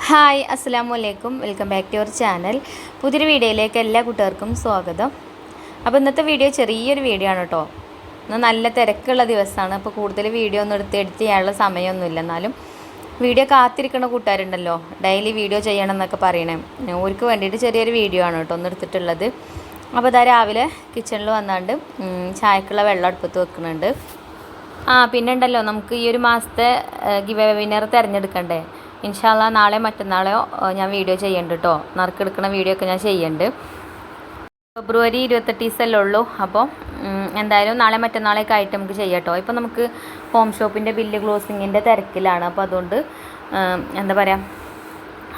Hi അസ്സലാമു അലൈക്കും. Welcome back to your channel. പുതിയൊരു വീഡിയോയിലേക്ക് എല്ലാ കൂട്ടുകാർക്കും സ്വാഗതം. അപ്പോൾ ഇന്നത്തെ വീഡിയോ ചെറിയൊരു വീഡിയോ ആണ് കേട്ടോ. ഇന്ന് നല്ല തിരക്കുള്ള ദിവസമാണ്. അപ്പോൾ കൂടുതൽ വീഡിയോ ഒന്നും എഡിറ്റ് ചെയ്യാനുള്ള സമയമൊന്നുമില്ല. എന്നാലും വീഡിയോ കാത്തിരിക്കുന്ന കൂട്ടുകാരുണ്ടല്ലോ, ഡെയിലി വീഡിയോ ചെയ്യണം എന്നൊക്കെ പറയണേ, അവർക്ക് വേണ്ടിയിട്ട് ചെറിയൊരു വീഡിയോ ആണ് കേട്ടോ ഒന്ന് എടുത്തിട്ടുള്ളത്. അപ്പോൾ ഇതാ രാവിലെ കിച്ചണിൽ വന്നാണ്ട് ചായക്കുള്ള വെള്ളം അടുപ്പത്ത് വെക്കുന്നുണ്ട്. പിന്നെ ഉണ്ടല്ലോ, നമുക്ക് ഈ ഒരു മാസത്തെ ഗിവ് അവേ വിന്നർ തിരഞ്ഞെടുക്കണ്ടേ. ഇൻഷാ അല്ലാഹ് നാളെ മറ്റന്നാളെയോ ഞാൻ വീഡിയോ ചെയ്യുന്നുണ്ട് കേട്ടോ. നറുക്കെടുക്കുന്ന വീഡിയോ ഒക്കെ ഞാൻ ചെയ്യുന്നുണ്ട്. ഫെബ്രുവരി 28 ഉള്ളൂ. അപ്പോൾ എന്തായാലും നാളെ മറ്റന്നാളേക്ക് ആയിട്ട് നമുക്ക് ചെയ്യാം കേട്ടോ. ഇപ്പോൾ നമുക്ക് ഹോം ഷോപ്പിൻ്റെ ബില്ല് ക്ലോസിങ്ങിൻ്റെ തിരക്കിലാണ്. അപ്പോൾ അതുകൊണ്ട് എന്താ പറയുക,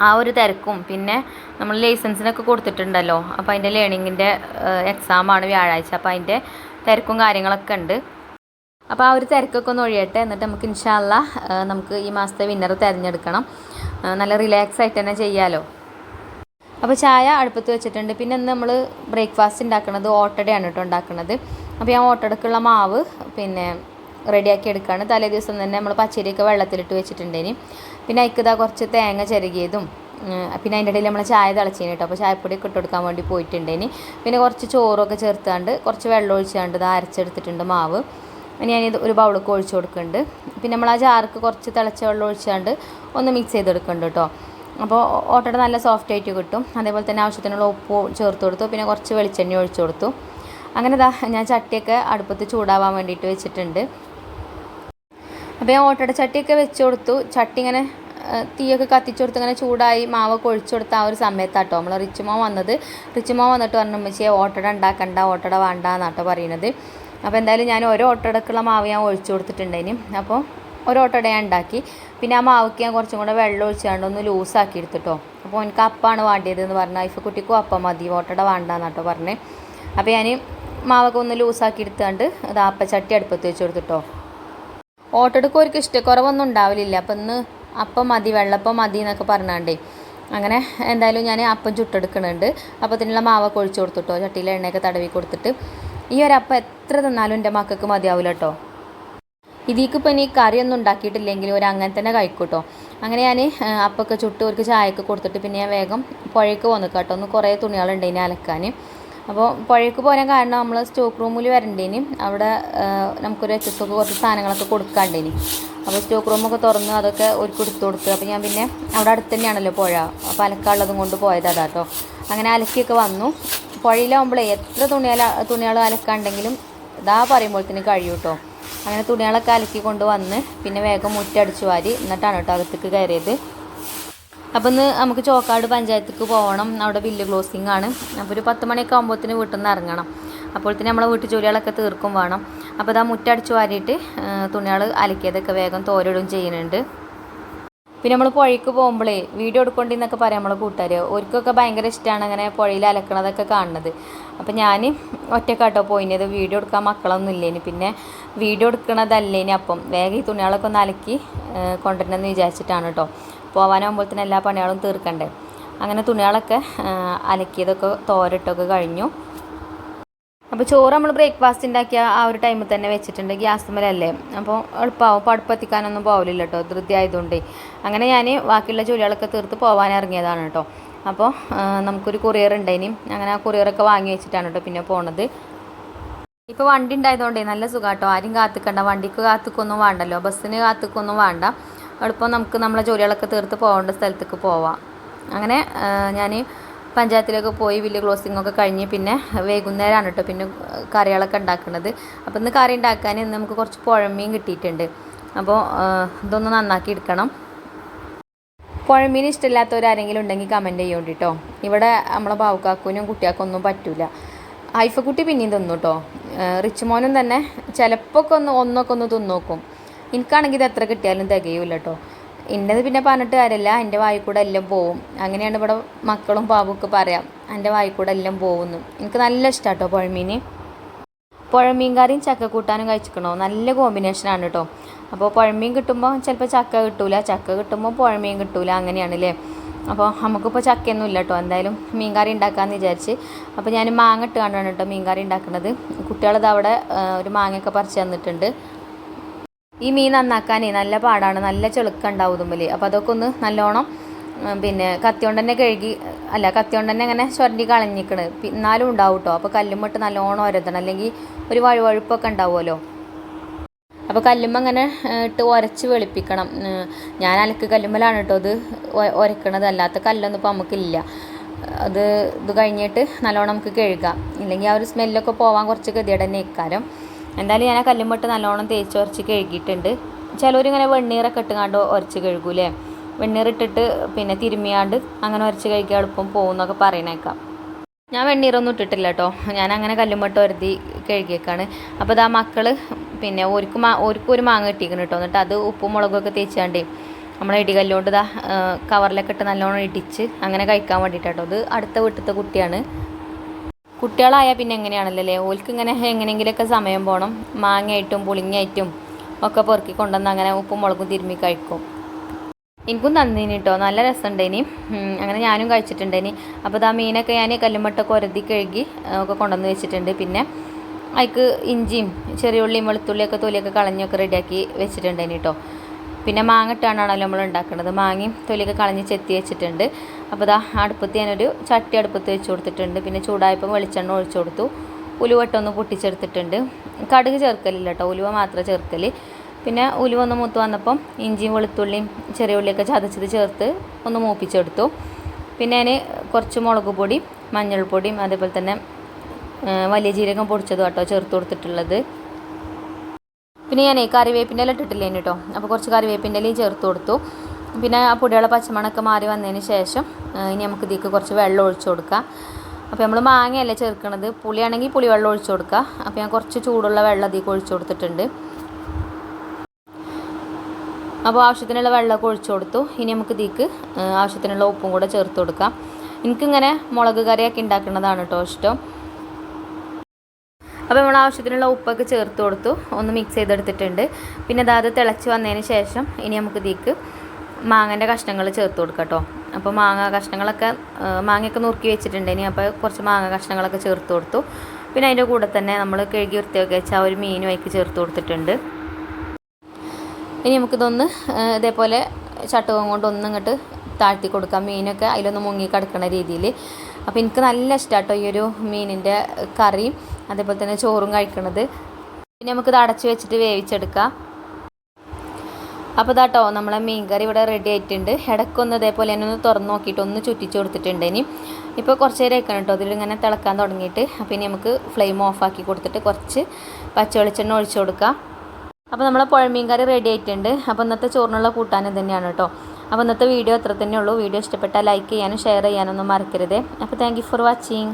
ആ ഒരു തിരക്കും പിന്നെ നമ്മൾ ലൈസൻസിനൊക്കെ കൊടുത്തിട്ടുണ്ടല്ലോ. അപ്പോൾ അതിൻ്റെ ലേണിങ്ങിൻ്റെ എക്സാമാണ് വ്യാഴാഴ്ച. അപ്പോൾ അതിൻ്റെ തിരക്കും കാര്യങ്ങളൊക്കെ ഉണ്ട്. അപ്പോൾ ആ ഒരു തിരക്കൊക്കെ ഒന്ന് ഒഴിയട്ടെ. എന്നിട്ട് നമുക്ക് ഇൻഷാ അല്ലാഹ് നമുക്ക് ഈ മാസത്തെ വിന്നർ തിരഞ്ഞെടുക്കണം. നല്ല റിലാക്സ് ആയിട്ട് തന്നെ ചെയ്യാമല്ലോ. അപ്പോൾ ചായ അടുപ്പത്ത് വെച്ചിട്ടുണ്ട്. പിന്നെ ഇന്ന് നമ്മൾ ബ്രേക്ക്ഫാസ്റ്റ് ഉണ്ടാക്കുന്നത് ഓട്ടടയാണ് കേട്ടോ ഉണ്ടാക്കുന്നത്. അപ്പോൾ ഞാൻ ഓട്ടടക്കുള്ള മാവ് പിന്നെ റെഡിയാക്കി എടുക്കുകയാണ്. തലേ ദിവസം തന്നെ നമ്മൾ പച്ചരിയൊക്കെ വെള്ളത്തിലിട്ട് വെച്ചിട്ടുണ്ടേനി. പിന്നെ അതിൽക്കിതാ കുറച്ച് തേങ്ങ ചിരകിയതും പിന്നെ അതിൻ്റെ ഇടയിൽ നമ്മൾ ചായ തിളച്ചേനെ കേട്ടോ. അപ്പോൾ ചായപ്പൊടിയൊക്കെ ഇട്ട് കൊടുക്കാൻ വേണ്ടി പോയിട്ടുണ്ടേനി. പിന്നെ കുറച്ച് ചോറൊക്കെ ചേർത്താണ്ട് കുറച്ച് വെള്ളം ഒഴിച്ചാണ്ട് ഇത് അരച്ചെടുത്തിട്ടുണ്ട് മാവ്. ഞാനിത് ഒരു ബൗളൊക്കെ ഒഴിച്ച് കൊടുക്കുന്നുണ്ട്. പിന്നെ നമ്മൾ ആ ജാർക്ക് കുറച്ച് തിളച്ച വെള്ളം ഒഴിച്ചാണ്ട് ഒന്ന് മിക്സ് ചെയ്തെടുക്കുന്നുണ്ട് കേട്ടോ. അപ്പോൾ ഓട്ടട നല്ല സോഫ്റ്റ് ആയിട്ട് കിട്ടും. അതേപോലെ തന്നെ ആവശ്യത്തിനുള്ള ഉപ്പ് ചേർത്ത് കൊടുത്തു. പിന്നെ കുറച്ച് വെളിച്ചെണ്ണ ഒഴിച്ച് കൊടുത്തു. അങ്ങനെ ഞാൻ ചട്ടിയൊക്കെ അടുപ്പത്ത് ചൂടാവാൻ വേണ്ടിയിട്ട് വെച്ചിട്ടുണ്ട്. അപ്പോൾ ഞാൻ ഓട്ടട ചട്ടിയൊക്കെ വെച്ച് കൊടുത്തു. ചട്ടി ഇങ്ങനെ തീയൊക്കെ കത്തിച്ചു കൊടുത്ത് ഇങ്ങനെ ചൂടായി മാവൊക്കെ ഒഴിച്ചു കൊടുത്ത ആ ഒരു സമയത്താട്ടോ നമ്മൾ റിച്ചുമോൻ വന്നത്. റിച്ചുമോൻ വന്നിട്ട് പറഞ്ഞു, ഉമ്മച്ചിയെ ഓട്ടട ഉണ്ടാക്കണ്ട, ഓട്ടട വേണ്ട എന്നാട്ടോ പറയുന്നത്. അപ്പോൾ എന്തായാലും ഞാൻ ഓരോ ഓട്ടടക്കുള്ള മാവ് ഞാൻ ഒഴിച്ചു കൊടുത്തിട്ടുണ്ടേനും. അപ്പോൾ ഒരു ഓട്ടട ഞാൻ ഉണ്ടാക്കി. പിന്നെ ആ മാവയ്ക്ക് ഞാൻ കുറച്ചും കൂടെ വെള്ളം ഒഴിച്ചാണ്ട് ഒന്ന് ലൂസാക്കി എടുത്തിട്ടോ. അപ്പോൾ എനിക്ക് അപ്പമാണ് വേണ്ടിയതെന്ന് പറഞ്ഞു. ഐഫക്കുട്ടിക്കും അപ്പം മതി, ഓട്ടട വേണ്ടാന്നാട്ടോ പറഞ്ഞത്. അപ്പോൾ ഞാൻ മാവൊക്കെ ഒന്ന് ലൂസാക്കി എടുത്താണ്ട് അത് അപ്പച്ചട്ടി അടുപ്പത്ത് വെച്ച് കൊടുത്തിട്ടോ. ഓട്ടടക്ക് അവർക്ക് ഇഷ്ടക്കുറവൊന്നും ഉണ്ടാവില്ല. അപ്പം ഇന്ന് അപ്പം മതി, വെള്ളപ്പം മതി എന്നൊക്കെ പറഞ്ഞാണ്ടേ അങ്ങനെ എന്തായാലും ഞാൻ അപ്പം ചുട്ടെടുക്കുന്നുണ്ട്. അപ്പത്തിനുള്ള മാവൊക്കെ ഒഴിച്ചു കൊടുത്തിട്ടോ. ചട്ടിയിൽ എണ്ണയൊക്കെ തടവി കൊടുത്തിട്ട് ഈ ഒരപ്പം എത്ര തിന്നാലും എൻ്റെ മക്കൾക്ക് മതിയാവില്ല കേട്ടോ. ഇതിക്കിപ്പോൾ ഇനി കറിയൊന്നും ഉണ്ടാക്കിയിട്ടില്ലെങ്കിൽ ഒരു അങ്ങനെ തന്നെ കഴിക്കൂട്ടോ. അങ്ങനെ ഞാൻ അപ്പൊക്കെ ചുട്ട് അവർക്ക് ചായയൊക്കെ കൊടുത്തിട്ട് പിന്നെ ഞാൻ വേഗം പുഴയ്ക്ക് പോന്നു കേട്ടോ. ഒന്ന് കുറേ തുണികളുണ്ടേനി അലക്കാൻ. അപ്പോൾ പുഴയ്ക്ക് പോരാൻ കാരണം നമ്മൾ സ്റ്റോക്ക് റൂമിൽ വരണ്ടേനി. അവിടെ നമുക്കൊരു HSOക്ക് കുറച്ച് സാധനങ്ങളൊക്കെ കൊടുക്കാണ്ടേനി. അപ്പോൾ സ്റ്റോക്ക് റൂമൊക്കെ തുറന്ന് അതൊക്കെ ഒരുക്കി എടുത്ത് കൊടുത്തു. അപ്പോൾ ഞാൻ പിന്നെ അവിടെ അടുത്ത് തന്നെയാണല്ലോ പുഴ, അപ്പോൾ അലക്കാനുള്ളതും കൊണ്ട് പോയത് അതാട്ടോ. അങ്ങനെ അലക്കിയൊക്കെ വന്നു. പുഴയിലാവുമ്പോഴേ എത്ര തുണികൾ അലക്കാണ്ടെങ്കിലും ഇതാ പറയുമ്പോഴത്തേന് കഴിയും കേട്ടോ. അങ്ങനെ തുണികളൊക്കെ അലക്കി കൊണ്ട് വന്ന് പിന്നെ വേഗം മുറ്റടിച്ചു വാരി എന്നിട്ടാണ് കേട്ടോ അകത്തേക്ക് കയറിയത്. അപ്പോൾ ഇന്ന് നമുക്ക് ചോക്കാട് പഞ്ചായത്തേക്ക് പോകണം. അവിടെ ബില്ല് ക്ലോസിങ് ആണ്. അപ്പോൾ ഒരു 10 മണിയൊക്കെ ആകുമ്പോഴത്തേന് വീട്ടിൽ നിന്ന് ഇറങ്ങണം. അപ്പോഴത്തേന് നമ്മളെ വീട്ടു ജോലികളൊക്കെ തീർക്കും വേണം. അപ്പോൾ ഇതാ മുറ്റടിച്ചു വാരിയിട്ട് തുണികൾ അലക്കിയതൊക്കെ വേഗം തോരിടും ചെയ്യുന്നുണ്ട്. പിന്നെ നമ്മൾ പുഴയ്ക്ക് പോകുമ്പോഴേ വീഡിയോ എടുക്കൊണ്ടെന്നൊക്കെ പറയാം നമ്മളെ കൂട്ടുകാർ. അവർക്കൊക്കെ ഭയങ്കര ഇഷ്ടമാണ് അങ്ങനെ പുഴയിൽ അലക്കണതൊക്കെ കാണുന്നത്. അപ്പോൾ ഞാൻ ഒറ്റക്കാട്ടോ പോയിനത്. വീഡിയോ എടുക്കാൻ മക്കളൊന്നും ഇല്ലേനി. പിന്നെ വീഡിയോ എടുക്കണതല്ലേനി. അപ്പം വേഗം ഈ തുണികളൊക്കെ ഒന്ന് അലക്കി കൊണ്ടുവരണമെന്ന് വിചാരിച്ചിട്ടാണ് കേട്ടോ. പോകാനാകുമ്പോഴത്തേന് എല്ലാ പണികളും തീർക്കണ്ടേ. അങ്ങനെ തുണികളൊക്കെ അലക്കിയതൊക്കെ തോരിട്ടൊക്കെ കഴിഞ്ഞു. അപ്പോൾ ചോറ് നമ്മൾ ബ്രേക്ക്ഫാസ്റ്റ് ഉണ്ടാക്കിയ ആ ഒരു ടൈമിൽ തന്നെ വെച്ചിട്ടുണ്ട്. ഗ്യാസ് മേലല്ലേ, അപ്പോൾ എളുപ്പമാവും. അപ്പോൾ അടുപ്പത്തിക്കാനൊന്നും പോകില്ല കേട്ടോ, ധൃതി ആയതുകൊണ്ട്. അങ്ങനെ ഞാൻ ബാക്കിയുള്ള ജോലികളൊക്കെ തീർത്ത് പോകാൻ ഇറങ്ങിയതാണ് കേട്ടോ. അപ്പോൾ നമുക്കൊരു കൊറിയർ ഉണ്ടായിനി. അങ്ങനെ ആ കൊറിയറൊക്കെ വാങ്ങി വെച്ചിട്ടാണ് കേട്ടോ പിന്നെ പോണത്. ഇപ്പോൾ വണ്ടി ഉണ്ടായതുകൊണ്ടേ നല്ല സുഖം കേട്ടോ. ആരും കാത്തിക്കണ്ട, വണ്ടിക്ക് കാത്തിക്കൊന്നും വേണ്ടല്ലോ, ബസ്സിന് കാത്തിക്കൊന്നും വേണ്ട. എളുപ്പം നമുക്ക് നമ്മളെ ജോലികളൊക്കെ തീർത്ത് പോകേണ്ട സ്ഥലത്തേക്ക് പോവാം. അങ്ങനെ ഞാൻ പഞ്ചായത്തിലൊക്കെ പോയി ബില്ല് ക്ലോസിങ്ങൊക്കെ കഴിഞ്ഞ് പിന്നെ വൈകുന്നേരമാണ് കേട്ടോ പിന്നെ കറികളൊക്കെ ഉണ്ടാക്കുന്നത്. അപ്പോൾ ഇന്ന് കറി ഉണ്ടാക്കാൻ നമുക്ക് കുറച്ച് പുഴമീൻ കിട്ടിയിട്ടുണ്ട്. അപ്പോൾ ഇതൊന്ന് നന്നാക്കി എടുക്കണം. പുഴമീൻ ഇഷ്ടമില്ലാത്തവരാരെങ്കിലും ഉണ്ടെങ്കിൽ കമൻറ്റ് ചെയ്യുന്നുണ്ട് കേട്ടോ. ഇവിടെ നമ്മളെ ബാവുക്കാക്കൂനും കുട്ടികൾക്കൊന്നും പറ്റില്ല. ഐഫക്കുട്ടി പിന്നെയും തിന്നു കേട്ടോ. റിച്ചുമോനും തന്നെ ചിലപ്പോൾ ഒന്നൊക്കെ ഒന്ന് തിന്നോക്കും. എനിക്കാണെങ്കിൽ ഇത് എത്ര കിട്ടിയാലും തികയില്ല കേട്ടോ. എൻ്റെത് പിന്നെ പറഞ്ഞിട്ട് കാര്യമില്ല, എൻ്റെ വായിൽ കൂടെ എല്ലാം പോവും. അങ്ങനെയാണ് ഇവിടെ മക്കളും പാവൊക്കെ പറയാം, എൻ്റെ വായിൽ കൂടെ എല്ലാം പോകുന്നു. എനിക്ക് നല്ല ഇഷ്ടമാണ് കേട്ടോ പുഴമീൻ. പുഴമീൻ കറിയും ചക്ക കൂട്ടാനും കഴിച്ചിക്കണോ, നല്ല കോമ്പിനേഷനാണ് കേട്ടോ. അപ്പോൾ പുഴമീൻ കിട്ടുമ്പോൾ ചിലപ്പോൾ ചക്ക കിട്ടൂല, ചക്ക കിട്ടുമ്പോൾ പുഴമീൻ കിട്ടൂല, അങ്ങനെയാണല്ലേ. അപ്പോൾ നമുക്കിപ്പോൾ ചക്കയൊന്നും ഇല്ല കേട്ടോ. എന്തായാലും മീൻ കറി ഉണ്ടാക്കാമെന്ന് വിചാരിച്ച്. അപ്പോൾ ഞാൻ മാങ്ങ ഇട്ട് കണ്ടാണ് കേട്ടോ മീൻ കറി ഉണ്ടാക്കുന്നത്. കുട്ടികളത് അവിടെ ഒരു മാങ്ങയൊക്കെ പറിച്ച് തന്നിട്ടുണ്ട്. ഈ മീൻ നന്നാക്കാനേ നല്ല പാടാണ്, നല്ല ചെളുക്ക ഉണ്ടാവും ഇതുമ്മൽ. അപ്പോൾ അതൊക്കെ ഒന്ന് നല്ലോണം പിന്നെ കത്തി കൊണ്ട് തന്നെ കഴുകി കത്തി കൊണ്ട് തന്നെ അങ്ങനെ ചുരണ്ടി കളഞ്ഞിക്കണ്. എന്നാലും ഉണ്ടാവും കേട്ടോ. അപ്പോൾ കല്ലുമ്മട്ട് നല്ലോണം ഉരതണം, അല്ലെങ്കിൽ ഒരു വഴുവഴുപ്പൊക്കെ ഉണ്ടാവുമല്ലോ. അപ്പോൾ കല്ലുമ്മ അങ്ങനെ ഇട്ട് ഉരച്ച് വെളുപ്പിക്കണം. ഞാൻ അലക്ക് കല്ലുമ്മലാണ് കേട്ടോ ഇത് ഉരക്കണത്, അല്ലാത്ത കല്ലൊന്നും ഇപ്പോൾ നമുക്കില്ല. ഇത് കഴിഞ്ഞിട്ട് നല്ലോണം നമുക്ക് കഴുകാം, ഇല്ലെങ്കിൽ ആ ഒരു സ്മെല്ലൊക്കെ പോകാൻ കുറച്ച് ഗതിയുടെ തന്നെ ഇക്കാരം. എന്തായാലും ഞാൻ ആ കല്ലുമ്മട്ട് നല്ലോണം തേച്ച് ഉരച്ച് കഴുകിയിട്ടുണ്ട്. ചിലവരിങ്ങനെ വെണ്ണീറൊക്കെ ഇട്ടുകൊണ്ട് ഉരച്ച് കഴുകൂലേ, വെണ്ണീറിട്ടിട്ട് പിന്നെ തിരുമ്മിയാണ്ട് അങ്ങനെ ഉരച്ച് കഴുകിയാൽ എളുപ്പം പോകുന്നൊക്കെ പറയണേക്കാം. ഞാൻ വെണ്ണീറൊന്നും ഇട്ടിട്ടില്ല കേട്ടോ, ഞാൻ അങ്ങനെ കല്ലുമ്മട്ട് ഉരതി കഴുകിയേക്കാണ്. അപ്പോൾ ഇതാ മക്കൾ പിന്നെ ഓർക്കും ഒരു മാങ്ങ കിട്ടിയിരിക്കണം കേട്ടോ. എന്നിട്ട് അത് ഉപ്പും മുളകൊക്കെ തേച്ചാണ്ട് നമ്മൾ ഇടികല്ലുകൊണ്ട് ഇതാ കവറിലൊക്കെ ഇട്ട് നല്ലോണം ഇടിച്ച് അങ്ങനെ കഴിക്കാൻ വേണ്ടിയിട്ടോ. ഇത് അടുത്ത വീട്ടിലത്തെ കുട്ടിയാണ്. കുട്ടികളായാൽ പിന്നെ എങ്ങനെയാണല്ലോ അല്ലേ, ഓൽക്ക് ഇങ്ങനെ എങ്ങനെയെങ്കിലുമൊക്കെ സമയം പോകണം. മാങ്ങയായിട്ടും പുളിങ്ങയായിട്ടും ഒക്കെ പെറുക്കി കൊണ്ടുവന്ന് അങ്ങനെ ഉപ്പും മുളകും തിരുമ്മി കഴിക്കും. എനിക്കും തന്നീനി കേട്ടോ, നല്ല രസമുണ്ടേനി. അങ്ങനെ ഞാനും കഴിച്ചിട്ടുണ്ടേനി. അപ്പോൾ ഇതാ മീനൊക്കെ ഞാൻ കല്ലുമ്മട്ടൊക്കെ ഉരതി കഴുകി ഒക്കെ കൊണ്ടുവന്ന് വെച്ചിട്ടുണ്ട്. പിന്നെ അതിക്ക് ഇഞ്ചിയും ചെറിയ ഉള്ളിയും വെളുത്തുള്ളിയൊക്കെ തൊലിയൊക്കെ കളഞ്ഞൊക്കെ റെഡിയാക്കി വെച്ചിട്ടുണ്ടേനി കേട്ടോ. പിന്നെ മാങ്ങ ഇട്ടാണല്ലോ നമ്മൾ ഉണ്ടാക്കുന്നത്. മാങ്ങയും തൊലിയൊക്കെ കളഞ്ഞ് ചെത്തി വെച്ചിട്ടുണ്ട്. അപ്പോൾ ഇതാ അടുപ്പത്ത് ഞാനൊരു ചട്ടി അടുപ്പത്ത് വെച്ച് കൊടുത്തിട്ടുണ്ട്. പിന്നെ ചൂടായപ്പോൾ വെളിച്ചെണ്ണ ഒഴിച്ചു കൊടുത്തു. ഉലുവട്ടൊന്ന് പൊട്ടിച്ചെടുത്തിട്ടുണ്ട്. കടുക് ചേർക്കലില്ല കേട്ടോ, ഉലുവ മാത്രമേ ചേർക്കൽ. പിന്നെ ഉലുവ ഒന്ന് മൂത്ത് വന്നപ്പം ഇഞ്ചിയും വെളുത്തുള്ളിയും ചെറിയ ഉള്ളിയൊക്കെ ചതച്ചത് ചേർത്ത് ഒന്ന് മൂപ്പിച്ചെടുത്തു. പിന്നെ ഞാൻ കുറച്ച് മുളക് പൊടി, മഞ്ഞൾപ്പൊടിയും അതേപോലെ തന്നെ വലിയ ജീരകം പൊടിച്ചതും കേട്ടോ ചേർത്ത് കൊടുത്തിട്ടുള്ളത്. പിന്നെ ഞാൻ കറിവേപ്പിൻ്റെ ഇല ഇട്ടിട്ടില്ലേന് കേട്ടോ, അപ്പോൾ കുറച്ച് കറിവേപ്പിൻ്റെ ഇലയും ചേർത്ത് കൊടുത്തു. പിന്നെ ആ പൊടിയുള്ള പച്ചമണമൊക്കെ മാറി വന്നതിന് ശേഷം ഇനി നമുക്ക് ഇതിലേക്ക് കുറച്ച് വെള്ളം ഒഴിച്ചു കൊടുക്കാം. അപ്പോൾ നമ്മൾ മാങ്ങയല്ലേ ചേർക്കണത്, പുളിയാണെങ്കിൽ പുളി വെള്ളം ഒഴിച്ചു കൊടുക്കുക. അപ്പോൾ ഞാൻ കുറച്ച് ചൂടുള്ള വെള്ളം ഇതിലേക്ക് ഒഴിച്ചു കൊടുത്തിട്ടുണ്ട്. അപ്പോൾ ആവശ്യത്തിനുള്ള വെള്ളമൊക്കെ ഒഴിച്ചു കൊടുത്തു. ഇനി നമുക്ക് ഇതിലേക്ക് ആവശ്യത്തിനുള്ള ഉപ്പും കൂടെ ചേർത്ത് കൊടുക്കാം. എനിക്കിങ്ങനെ മുളക് കറിയൊക്കെ ഉണ്ടാക്കുന്നതാണ് കേട്ടോ ഇഷ്ടം. അപ്പോൾ നമ്മൾ ആവശ്യത്തിനുള്ള ഉപ്പൊക്കെ ചേർത്ത് കൊടുത്തു, ഒന്ന് മിക്സ് ചെയ്തെടുത്തിട്ടുണ്ട്. പിന്നെ അത് തിളച്ച് വന്നതിന് ശേഷം ഇനി നമുക്ക് ഇതിലേക്ക് മാങ്ങൻ്റെ കഷ്ണങ്ങൾ ചേർത്ത് കൊടുക്കാം കേട്ടോ. അപ്പോൾ മാങ്ങയൊക്കെ നുറുക്കി വെച്ചിട്ടുണ്ട്. ഇനി അപ്പോൾ കുറച്ച് മാങ്ങ കഷ്ണങ്ങളൊക്കെ ചേർത്ത് കൊടുത്തു. പിന്നെ അതിൻ്റെ കൂടെ തന്നെ നമ്മൾ കഴുകി വൃത്തിയൊക്കെ വെച്ച് ആ ഒരു മീനും അതിലേക്ക് ചേർത്ത് കൊടുത്തിട്ടുണ്ട്. ഇനി നമുക്കിതൊന്ന് ഇതേപോലെ ചട്ടുകം കൊണ്ട് ഇങ്ങോട്ട് താഴ്ത്തി കൊടുക്കാം, മീനൊക്കെ അതിലൊന്ന് മുങ്ങി കിടക്കുന്ന രീതിയിൽ. അപ്പോൾ എനിക്ക് നല്ല ഇഷ്ടമാണ് കേട്ടോ ഈ ഒരു മീനിൻ്റെ കറിയും അതേപോലെ തന്നെ ചോറും കഴിക്കണത്. പിന്നെ നമുക്കിത് അടച്ച് വെച്ചിട്ട് വേവിച്ചെടുക്കാം. അപ്പോൾ ഇതാട്ടോ നമ്മളെ മീൻ കറി ഇവിടെ റെഡി ആയിട്ടുണ്ട്. ഇടയ്ക്കൊന്ന് ഇതേപോലെ തന്നെ ഒന്ന് തുറന്ന് നോക്കിയിട്ട് ഒന്ന് ചുറ്റിച്ച് കൊടുത്തിട്ടുണ്ട്. ഇനി ഇപ്പോൾ കുറച്ച് നേരം വെക്കണം കേട്ടോ ഇതിലിങ്ങനെ തിളക്കാൻ തുടങ്ങിയിട്ട്. അപ്പോൾ ഇനി നമുക്ക് ഫ്ലെയിം ഓഫാക്കി കൊടുത്തിട്ട് കുറച്ച് പച്ച വെളിച്ചെണ്ണ ഒഴിച്ചു കൊടുക്കാം. അപ്പോൾ നമ്മളെ പുഴമീൻ കറി റെഡി ആയിട്ടുണ്ട്. അപ്പോൾ ഇന്നത്തെ ചോറിനുള്ള കൂട്ടാൻ തന്നെയാണ് കേട്ടോ. അപ്പോൾ ഇന്നത്തെ വീഡിയോ അത്ര തന്നെ ഉള്ളൂ. വീഡിയോ ഇഷ്ടപ്പെട്ടാൽ ലൈക്ക് ചെയ്യാനും ഷെയർ ചെയ്യാനൊന്നും മറക്കരുത്. അപ്പോൾ താങ്ക് യു ഫോർ വാച്ചിങ്.